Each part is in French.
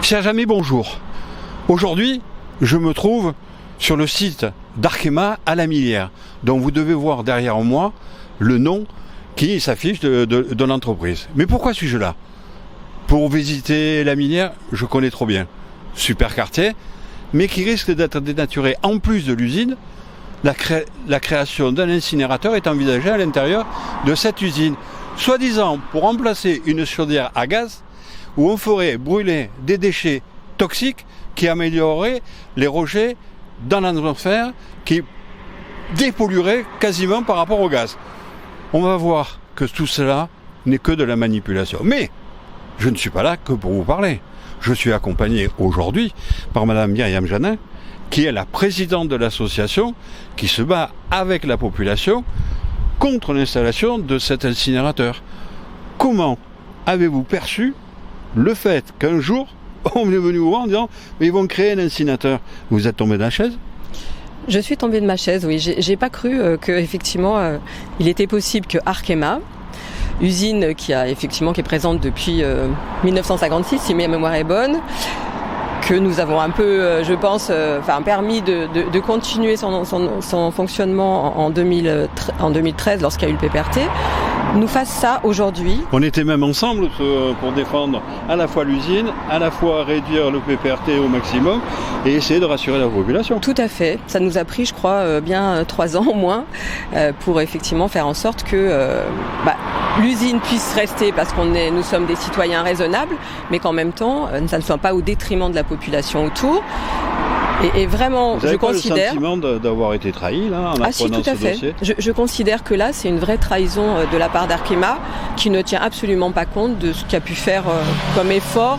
Chers amis, bonjour. Aujourd'hui, je me trouve sur le site d'Arkema à La Millière, dont vous devez voir derrière moi le nom qui s'affiche de l'entreprise. Mais pourquoi suis-je là? Pour visiter La Millière, je connais trop bien. Super quartier, mais qui risque d'être dénaturé. En plus de l'usine, la création d'un incinérateur est envisagée à l'intérieur de cette usine, soi-disant pour remplacer une chaudière à gaz où on ferait brûler des déchets toxiques qui amélioreraient les rejets dans l'atmosphère, qui dépollueraient quasiment par rapport au gaz. On va voir que tout cela n'est que de la manipulation. Mais je ne suis pas là que pour vous parler. Je suis accompagné aujourd'hui par Madame Myriam Janin, qui est la présidente de l'association qui se bat avec la population contre l'installation de cet incinérateur. Comment avez-vous perçu le fait qu'un jour, on est venu vous voir en disant mais ils vont créer un incinérateur? Vous êtes tombé de la chaise? Je suis tombée de ma chaise, oui. J'ai pas cru qu'effectivement il était possible que Arkema, usine qui est présente depuis 1956, si ma mémoire est bonne, que nous avons un peu, je pense, permis de continuer son fonctionnement en 2013 lorsqu'il y a eu le PPRT, nous fasse ça aujourd'hui. On était même ensemble pour défendre à la fois l'usine, à la fois réduire le PPRT au maximum et essayer de rassurer la population. Tout à fait. Ça nous a pris, je crois, bien 3 ans au moins pour effectivement faire en sorte que l'usine puisse rester parce nous sommes des citoyens raisonnables, mais qu'en même temps, ça ne soit pas au détriment de la population autour. Et vraiment, vous avez je considère... le sentiment d'avoir été trahi là en apprenant ce dossier? Je considère que là, c'est une vraie trahison de la part d'Arkema qui ne tient absolument pas compte de ce qu'a pu faire comme effort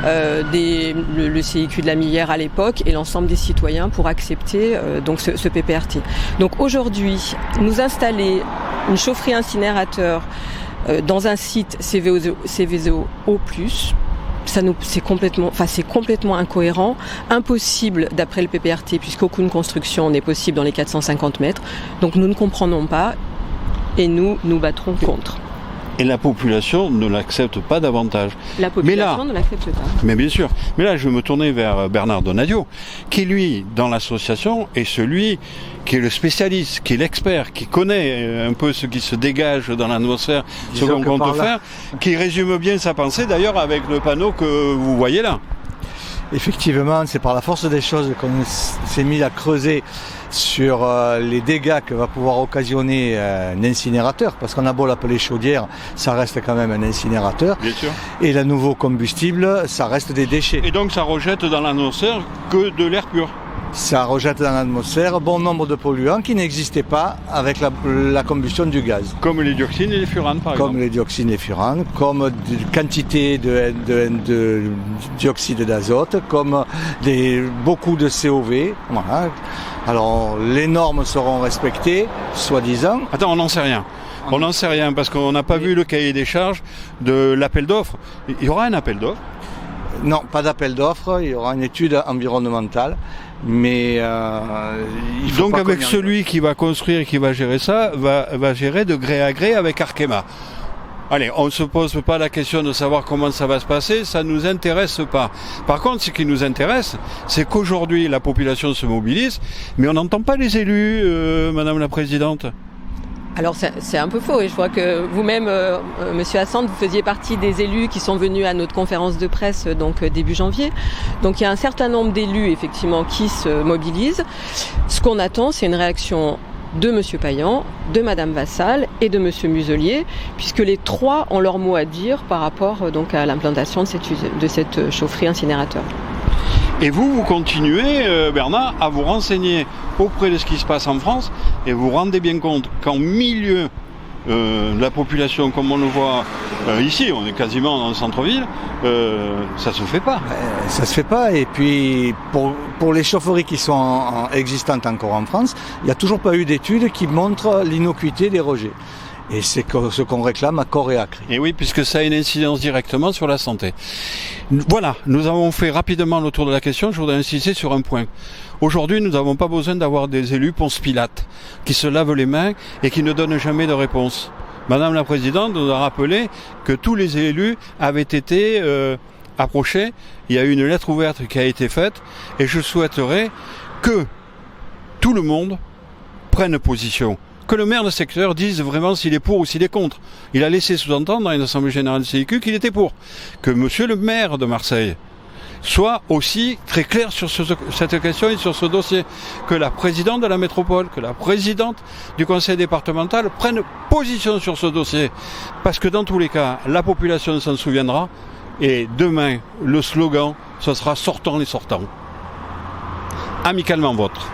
le CIQ de La Millière à l'époque et l'ensemble des citoyens pour accepter donc ce PPRT. Donc aujourd'hui, nous installer une chaufferie incinérateur dans un site Céveso O+, c'est complètement incohérent, impossible d'après le PPRT puisqu'aucune construction n'est possible dans les 450 mètres. Donc nous ne comprenons pas et nous nous battrons contre. Et la population ne l'accepte pas davantage. La population ne l'accepte pas. Mais bien sûr. Mais là, je vais me tourner vers Bernard Donadio, qui lui, dans l'association, est celui qui est le spécialiste, qui est l'expert, qui connaît un peu ce qui se dégage dans l'atmosphère, ce qu'on compte faire, qui résume bien sa pensée, d'ailleurs, avec le panneau que vous voyez là. Effectivement, c'est par la force des choses qu'on s'est mis à creuser sur les dégâts que va pouvoir occasionner un incinérateur, parce qu'on a beau l'appeler chaudière, ça reste quand même un incinérateur. Bien sûr. Et le nouveau combustible, ça reste des déchets. Et donc ça rejette dans l'atmosphère que de l'air pur. Ça rejette dans l'atmosphère bon nombre de polluants qui n'existaient pas avec la combustion du gaz. Comme les dioxines et les furanes, par exemple. Comme les dioxines et les furanes, comme des quantités de dioxyde d'azote, comme beaucoup de COV. Voilà. Alors, les normes seront respectées, soi-disant. Attends, on n'en sait rien. On n'en sait rien parce qu'on n'a pas vu le cahier des charges de l'appel d'offres. Il y aura un appel d'offres? Non, pas d'appel d'offres. Il y aura une étude environnementale. Mais il faut donc avec celui qui va construire et qui va gérer ça, va gérer de gré à gré avec Arkema. Allez, on ne se pose pas la question de savoir comment ça va se passer, ça ne nous intéresse pas. Par contre, ce qui nous intéresse, c'est qu'aujourd'hui la population se mobilise, mais on n'entend pas les élus, Madame la Présidente. Alors c'est un peu faux et je crois que vous-même, Monsieur Assante, vous faisiez partie des élus qui sont venus à notre conférence de presse donc début janvier. Donc il y a un certain nombre d'élus effectivement qui se mobilisent. Ce qu'on attend, c'est une réaction de Monsieur Payan, de Madame Vassal et de Monsieur Muselier, puisque les trois ont leur mot à dire par rapport donc à l'implantation de cette chaufferie incinérateur. Et vous continuez, Bernard, à vous renseigner auprès de ce qui se passe en France et vous vous rendez bien compte qu'en milieu de la population, comme on le voit ici, on est quasiment dans le centre-ville, ça se fait pas. Ça se fait pas. Et puis, pour les chaufferies qui sont existantes encore en France, il n'y a toujours pas eu d'études qui montrent l'innocuité des rejets. Et c'est ce qu'on réclame à corps et à cri. Et oui, puisque ça a une incidence directement sur la santé. Voilà, nous avons fait rapidement le tour de la question. Je voudrais insister sur un point. Aujourd'hui, nous n'avons pas besoin d'avoir des élus Ponce Pilate qui se lavent les mains et qui ne donnent jamais de réponse. Madame la Présidente nous a rappelé que tous les élus avaient été approché, il y a eu une lettre ouverte qui a été faite et je souhaiterais que tout le monde prenne position. Que le maire de secteur dise vraiment s'il est pour ou s'il est contre. Il a laissé sous-entendre dans une assemblée générale du CIQ qu'il était pour. Que monsieur le maire de Marseille soit aussi très clair sur cette question et sur ce dossier. Que la présidente de la métropole, que la présidente du conseil départemental prenne position sur ce dossier. Parce que dans tous les cas, la population s'en souviendra et demain, le slogan, ce sera « Sortons les sortants ». Amicalement vôtre.